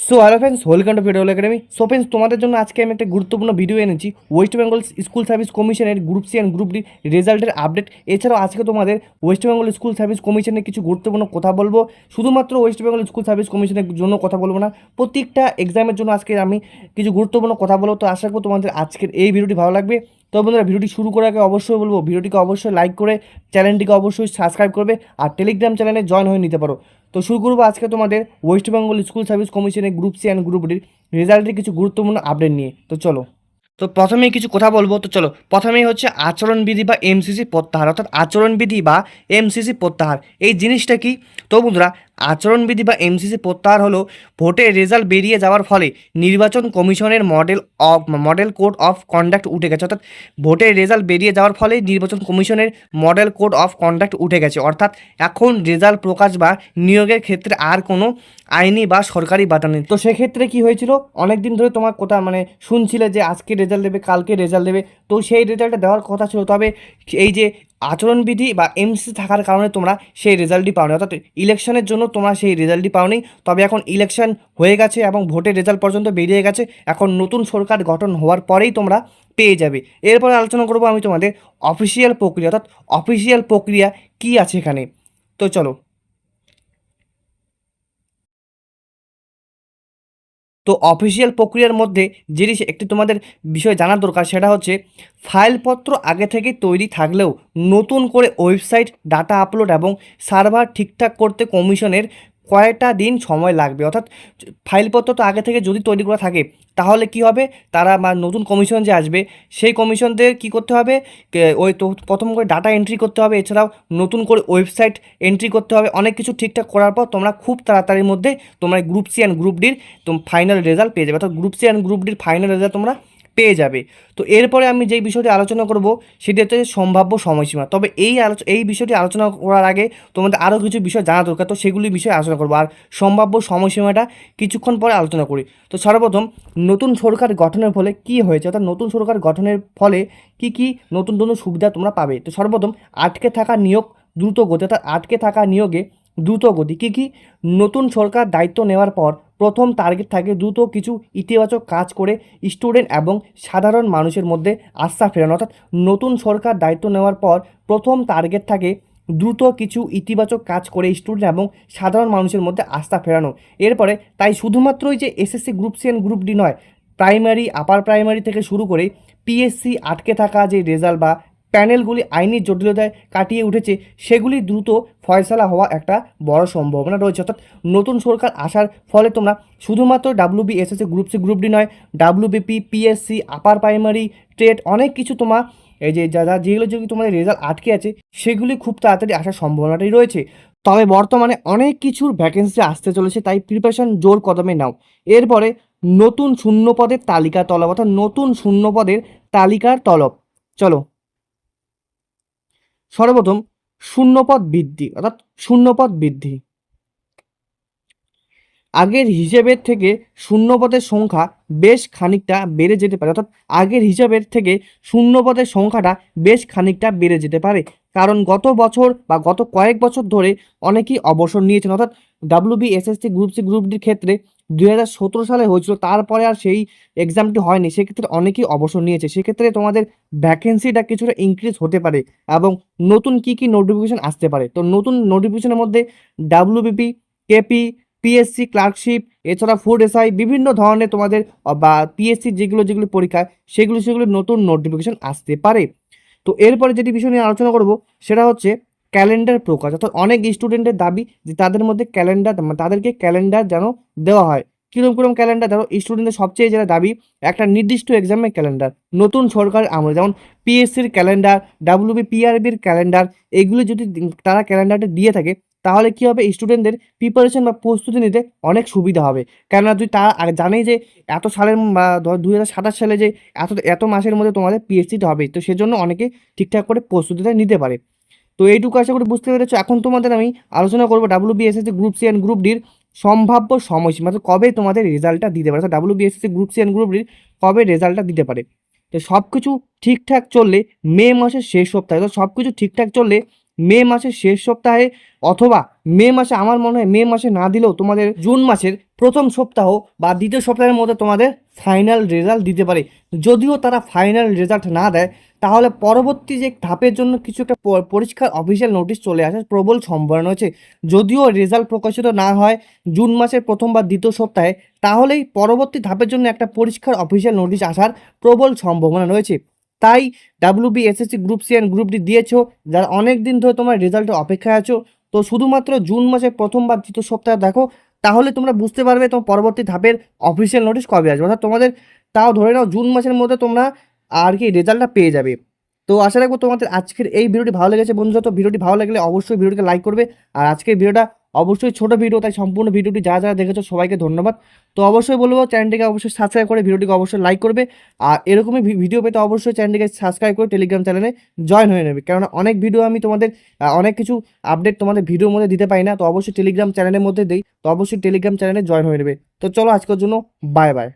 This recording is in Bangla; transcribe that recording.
So hello friends, welcome to video academy. So friends, তোমাদের জন্য আজকে আমি একটা গুরুত্বপূর্ণ ভিডিও এনেছি ওয়েস্ট বেঙ্গল স্কুল সার্ভিস কমিশনের group C and group D রেজাল্টের আপডেট। এছাড়াও আজকে তোমাদের ওয়েস্ট বেঙ্গল স্কুল সার্ভিস কমিশনের কিছু গুরুত্বপূর্ণ কথা বলবো। শুধুমাত্র ওয়েস্ট বেঙ্গল স্কুল সার্ভিস কমিশনের জন্য কথা বলবো না, প্রত্যেকটা এক্সামের জন্য আজকে আমি কিছু গুরুত্বপূর্ণ কথা বলবো। তো আশা করবো তোমাদের আজকের এই ভিডিওটি ভালো লাগবে। তো বন্ধুরা, ভিডিওটি শুরু করার আগে অবশ্যই বলবো ভিডিওটিকে অবশ্যই লাইক করে চ্যানেলটিকে অবশ্যই সাবস্ক্রাইব করবে আর টেলিগ্রাম চ্যানেলে জয়েন হয়ে নিতে পারো। তো শুরু করবো আজকে তোমাদের ওয়েস্ট বেঙ্গল স্কুল সার্ভিস কমিশনের গ্রুপ সি অ্যান্ড গ্রুপ ডির রেজাল্টের কিছু গুরুত্বপূর্ণ আপডেট নিয়ে। তো চলো, তো প্রথমেই কিছু কথা বলবো। তো চলো, প্রথমেই হচ্ছে আচরণবিধি বা এমসিসি প্রত্যাহার, অর্থাৎ আচরণবিধি বা এমসিসি প্রত্যাহার এই জিনিসটা কি? তো বন্ধুরা, আচরণবিধি বা এমসিসি প্রত্যাহার হলো ভোটের রেজাল্ট বেরিয়ে যাওয়ার ফলে নির্বাচন কমিশনের মডেল কোড অফ কন্ডাক্ট উঠে গেছে। অর্থাৎ ভোটের রেজাল্ট বেরিয়ে যাওয়ার ফলে নির্বাচন কমিশনের মডেল কোড অফ কন্ডাক্ট উঠে গেছে। অর্থাৎ এখন রেজাল্ট প্রকাশ বা নিয়োগের ক্ষেত্রে আর কোনো আইনি বা সরকারি বাধা নেই। তো সেক্ষেত্রে কি হয়েছিল, অনেক দিন ধরে তোমার কথা শুনছিলে যে আজকে রেজাল্ট দেবে, কালকে রেজাল্ট দেবে। তো সেই রেজাল্টটা দেওয়ার কথা ছিল, তবে এই যে আচরণবিধি বা এমসি থাকার কারণে তোমরা সেই রেজাল্টটি পাওনি, অর্থাৎ ইলেকশনের জন্য তোমরা সেই রেজাল্টটি পাওনি। তবে এখন ইলেকশন হয়ে গেছে এবং ভোটের রেজাল্ট পর্যন্ত বেরিয়ে গেছে। এখন নতুন সরকার গঠন হওয়ার পরেই তোমরা পেয়ে যাবে। এরপরে আলোচনা করবো আমি তোমাদের অফিসিয়াল প্রক্রিয়া, অর্থাৎ অফিসিয়াল প্রক্রিয়া কী আছে এখানে। তো চলো, তো অফিসিয়াল প্রক্রিয়ার মধ্যে জিনিস একটি তোমাদের বিষয় জানার দরকার, সেটা হচ্ছে ফাইলপত্র আগে থেকে তৈরি থাকলেও নতুন করে ওয়েবসাইট ডাটা আপলোড এবং সার্ভার ঠিকঠাক করতে কমিশনের কয়েকটা দিন সময় লাগবে। অর্থাৎ ফাইলপত্র তো আগে থেকে যদি তৈরি করা থাকে, তাহলে কি হবে, তারা বা নতুন কমিশন যে আসবে সেই কমিশনদের কি করতে হবে, ওই তো প্রথম করে ডাটা এন্ট্রি করতে হবে, এছাড়াও নতুন করে ওয়েবসাইট এন্ট্রি করতে হবে। অনেক কিছু ঠিকঠাক করার পর তোমরা খুব তাড়াতাড়ির মধ্যে তোমরা গ্রুপ সি অ্যান্ড গ্রুপ ডির ফাইনাল রেজাল্ট পেয়ে যাবে, অর্থাৎ গ্রুপ সি অ্যান্ড গ্রুপ ডির ফাইনাল রেজাল্ট তোমরা পেয়ে যাবে। তো এরপরে আমি যেই বিষয়টি আলোচনা করব সেটি হচ্ছে সম্ভাব্য সময়সীমা। তবে এই বিষয়টি আলোচনা করার আগে তোমাদের আরও কিছু বিষয় জানা দরকার, তো সেগুলি বিষয়ে আলোচনা করবো। আর সম্ভাব্য সময়সীমাটা কিছুক্ষণ পরে আলোচনা করি। তো সর্বপ্রথম, নতুন সরকার গঠনের ফলে কি হয়েছে, অর্থাৎ নতুন সরকার গঠনের ফলে কি কি নতুন নতুন সুবিধা তোমরা পাবে। তো সর্বপ্রথম, আটকে থাকা নিয়োগ দ্রুত গতি, অর্থাৎ আটকে থাকা নিয়োগে দ্রুত গতি। কী কী? নতুন সরকার দায়িত্ব নেওয়ার পর প্রথম টার্গেট থাকে দ্রুত কিছু ইতিবাচক কাজ করে স্টুডেন্ট এবং সাধারণ মানুষের মধ্যে আস্থা ফেরানো। অর্থাৎ নতুন সরকার দায়িত্ব নেওয়ার পর প্রথম টার্গেট থাকে দ্রুত কিছু ইতিবাচক কাজ করে স্টুডেন্ট এবং সাধারণ মানুষের মধ্যে আস্থা ফেরানো। এরপরে তাই শুধুমাত্রই যে SSC group C and group D নয়, প্রাইমারি আপার প্রাইমারি থেকে শুরু করে পিএসসি আটকে থাকা যে রেজাল্ট বা প্যানেলগুলি আইনি জটিলতায় কাটিয়ে উঠেছে, সেগুলি দ্রুত ফয়সালা হওয়া একটা বড় সম্ভাবনা রয়েছে। অর্থাৎ নতুন সরকার আসার ফলে তোমরা শুধুমাত্র WB SSC group C group D নয়, WBP PSC upper primary TET অনেক কিছু তোমার এই যে যেগুলো তোমাদের রেজাল্ট আটকে আছে সেগুলি খুব তাড়াতাড়ি আসার সম্ভাবনাটাই রয়েছে। তবে বর্তমানে অনেক কিছুর ভ্যাকেন্সি আসতে চলেছে, তাই প্রিপারেশন জোর কদমে নাও। এরপরে নতুন শূন্যপদের তালিকা তলব, অর্থাৎ নতুন শূন্যপদের তালিকার তলব। চলো, সর্বপ্রথম শূন্যপদ বৃদ্ধি, অর্থাৎ শূন্যপদ বৃদ্ধি। আগের হিসেবের থেকে শূন্যপদের সংখ্যা বেশ খানিকটা বেড়ে যেতে পারে, অর্থাৎ আগের হিসাবের থেকে শূন্যপদের সংখ্যাটা বেশ খানিকটা বেড়ে যেতে পারে। কারণ গত বছর বা গত কয়েক বছর ধরে অনেকেই অবসর নিয়েছেন। অর্থাৎ WB SSC group C group ডির ক্ষেত্রে 2017 সালে হয়েছিল, তারপরে আর সেই এক্সামটি হয়নি, সেক্ষেত্রে অনেকেই অবসর নিয়েছে। সেক্ষেত্রে তোমাদের ভ্যাকেন্সিটা কিছুটা ইনক্রিজ হতে পারে এবং নতুন কি কি নোটিফিকেশন আসতে পারে। তো নতুন নোটিফিকেশনের মধ্যে ডাব্লিউবিপি, কেপি, পিএসসি ক্লার্কশিপ, এছাড়া ফুড এসআই বিভিন্ন ধরনের তোমাদের বা পিএসসি যেগুলো পরীক্ষা সেগুলো নতুন নোটিফিকেশন আসতে পারে। তো এরপরে যেটি বিষয় নিয়ে আলোচনা করব সেটা হচ্ছে ক্যালেন্ডার প্রকাশ। অর্থাৎ অনেক স্টুডেন্টের দাবি যে তাদের মধ্যে তাদেরকে ক্যালেন্ডার যেন দেওয়া হয়। কিরকম ক্যালেন্ডার? ধরো স্টুডেন্টদের সবচেয়ে যেটা দাবি একটা নির্দিষ্ট এক্সামের ক্যালেন্ডার, নতুন সরকার আমলে যেমন পিএসসির ক্যালেন্ডার, পিআরবির ক্যালেন্ডার, এগুলো যদি তারা ক্যালেন্ডারটা দিয়ে থাকে তাহলে কী হবে, স্টুডেন্টদের প্রিপারেশন বা প্রস্তুতি নিতে অনেক সুবিধা হবে। কেননা তারা জানেই যে এত সালের বা 2027 সালে যে এত এত মাসের মধ্যে তোমাদের পিএসসিটা হবে, তো সেজন্য অনেকে ঠিকঠাক করে প্রস্তুতিটা নিতে পারে। তো এইটুকু আশা করি বুঝতে পেরেছো। এখন তোমাদের আমি আলোচনা করবো WBSSC group C and group ডির সম্ভাব্য সময়সীমা, তো কবে তোমাদের রেজাল্টটা দিতে পারে, WBSSC group C and group ডির কবে রেজাল্টটা দিতে পারে। তো সব কিছু ঠিকঠাক চললে মে মাসের শেষ সপ্তাহে, তো সব কিছু ঠিকঠাক চললে মে মাসের শেষ সপ্তাহে অথবা মে মাসে, আমার মনে হয় মে মাসে না দিলেও তোমাদের জুন মাসের প্রথম সপ্তাহ বা দ্বিতীয় সপ্তাহের মধ্যে তোমাদের ফাইনাল রেজাল্ট দিতে পারে। যদিও তারা ফাইনাল রেজাল্ট না দেয়, তাহলে পরবর্তী যে ধাপের জন্য কিছু একটা পরিষ্কার অফিসিয়াল নোটিশ চলে আসার প্রবল সম্ভাবনা রয়েছে। যদিও রেজাল্ট প্রকাশিত না হয় জুন মাসের প্রথম বা দ্বিতীয় সপ্তাহে, তাহলেই পরবর্তী ধাপের জন্য একটা পরিষ্কার অফিসিয়াল নোটিশ আসার প্রবল সম্ভাবনা রয়েছে। তাই WBSSC group C and group D দিয়েছো, যারা অনেক দিন ধরে তোমার রেজাল্টের অপেক্ষায় আছো, তো শুধুমাত্র জুন মাসের প্রথম বা দ্বিতীয় সপ্তাহে দেখো, তাহলে তোমরা বুঝতে পারবে তোমার পরবর্তী ধাপের অফিসিয়াল নোটিশ কবে আসবে। অর্থাৎ তোমাদের তাও ধরে নাও জুন মাসের মধ্যে তোমরা আর কি রেজাল্টটা পেয়ে যাবে। তো আশা রাখবো তোমাদের আজকের এই ভিডিওটি ভালো লেগেছে বন্ধুরা। তো ভিডিওটি ভালো লাগলে অবশ্যই ভিডিওটিকে লাইক করবে। আর আজকের ভিডিওটা অবশ্যই ছোট ভিডিও, তাই সম্পূর্ণ ভিডিওটি যারা যারা দেখেছো সবাইকে ধন্যবাদ। তো অবশ্যই বলবো চ্যানেলটিকে অবশ্যই সাবস্ক্রাইব করে ভিডিওটিকে অবশ্যই লাইক করবে। আর এরকমই ভিডিও পেতে অবশ্যই চ্যানেলটিকে সাবস্ক্রাইব করে টেলিগ্রাম চ্যানেলে জয়েন হয়ে নেবে, কেননা অনেক ভিডিও আমি তোমাদের অনেক কিছু আপডেট তোমাদের ভিডিওর মধ্যে দিতে পারি না। তো অবশ্যই টেলিগ্রাম চ্যানেলের মধ্যে দিই, তো অবশ্যই টেলিগ্রাম চ্যানেলে জয়েন হয়ে নেবে। তো চলো আজকের জন্য বাই বাই।